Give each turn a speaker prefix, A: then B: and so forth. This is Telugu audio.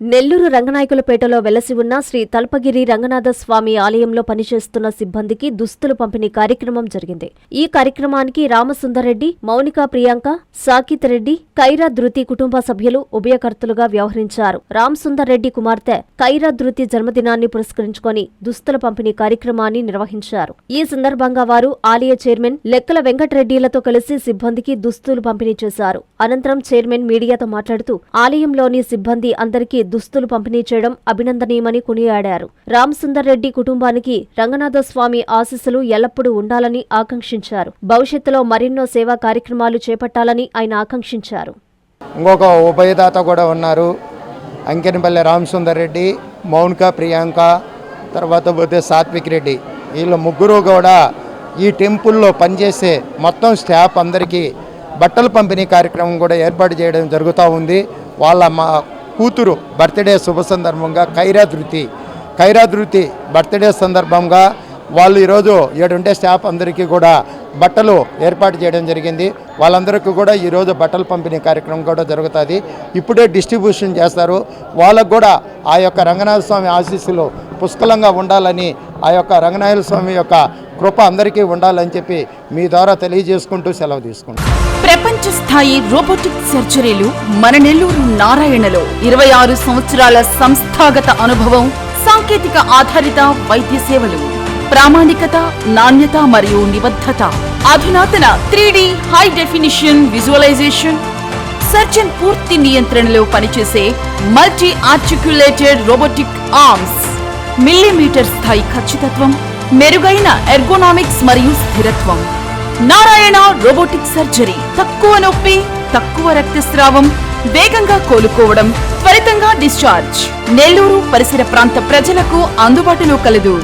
A: నెల్లూరు రంగనాయకులపేటలో వెలసి ఉన్న శ్రీ తల్పగిరి రంగనాథ స్వామి ఆలయంలో పనిచేస్తున్న సిబ్బందికి దుస్తులు పంపిణీ కార్యక్రమం జరిగింది. ఈ కార్యక్రమానికి రామసుందర్రెడ్డి, మౌనికా ప్రియాంక, సాకిత్ రెడ్డి, కైరా ధృతి కుటుంబ సభ్యులు ఉభయకర్తలుగా వ్యవహరించారు. రామసుందర్రెడ్డి కుమార్తె కైరా ధృతి జన్మదినాన్ని పురస్కరించుకొని దుస్తుల పంపిణీ కార్యక్రమాన్ని నిర్వహించారు. ఈ సందర్భంగా వారు ఆలయ చైర్మన్ లెక్కల వెంకటరెడ్డిలతో కలిసి సిబ్బందికి దుస్తులు పంపిణీ చేశారు. అనంతరం చైర్మన్ మీడియాతో మాట్లాడుతూ ఆలయంలోని సిబ్బంది అందరికీ దుస్తులు పంపిణీ చేయడం అభినందనీయమని కొనియాడారు. రామసుందర్రెడ్డి కుటుంబానికి రంగనాథస్వామి ఆశీస్సులు ఎల్లప్పుడూ ఉండాలని ఆకాంక్షించారు. భవిష్యత్తులో మరెన్నో సేవా కార్యక్రమాలు చేపట్టాలని ఆయన ఆకాంక్షించారు.
B: ఇంకొక ఉభయదాత కూడా ఉన్నారు. అంకెనపల్లి రామసుందర్రెడ్డి, మౌనికా ప్రియాంక, తర్వాత పోతే సాత్విక్ రెడ్డి. వీళ్ళు ముగ్గురు కూడా ఈ టెంపుల్లో పనిచేసే మొత్తం స్టాఫ్ అందరికీ బట్టల పంపిణీ కార్యక్రమం కూడా ఏర్పాటు చేయడం జరుగుతూ ఉంది. వాళ్ళ మా కూతురు బర్త్డే శుభ సందర్భంగా కైరా ధృతి బర్త్డే సందర్భంగా వాళ్ళు ఈరోజు 7 ఉంటే స్టాఫ్ అందరికీ కూడా బట్టలు ఏర్పాటు చేయడం జరిగింది. వాళ్ళందరికీ కూడా ఈరోజు బట్టలు పంపిణీ కార్యక్రమం కూడా జరుగుతుంది. ఇప్పుడే డిస్ట్రిబ్యూషన్ చేస్తారు. వాళ్ళకు కూడా ఆ యొక్క రంగనాథ స్వామి ఆశీస్సులు పుష్కలంగా ఉండాలని, ఆ యొక్క రంగనాథ స్వామి యొక్క కృప అందరికీ ఉండాలని చెప్పి మీ ద్వారా తెలియజేసుకుంటూ సెలవు తీసుకుంటాం.
C: ప్రపంచ స్థాయి రోబోటిక్ సర్జరీలు మన నెల్లూరు నారాయణలో 26 సంవత్సరాల సంస్థాగత అనుభవం, సాంకేతిక ఆధారిత వైద్య సేవలు, ప్రామాణికత, నాణ్యత మరియు నిబద్ధత, అధునాతన 3D high definition visualisation, surgeon పూర్తి నియంత్రణలో పనిచేసే multi articulated robotic arms, millimetre స్థాయి ఖచ్చితత్వం, మెరుగైన ఎర్గోనామిక్స్ మరియు స్థిరత్వం. Narayana robotic surgery. తక్కువ నొప్పి, తక్కువ రక్తస్రావం, వేగంగా కోలుకోవడం, త్వరితంగా డిశ్చార్జ్. నెల్లూరు పరిసర ప్రాంత ప్రజలకు అందుబాటులో కలదు.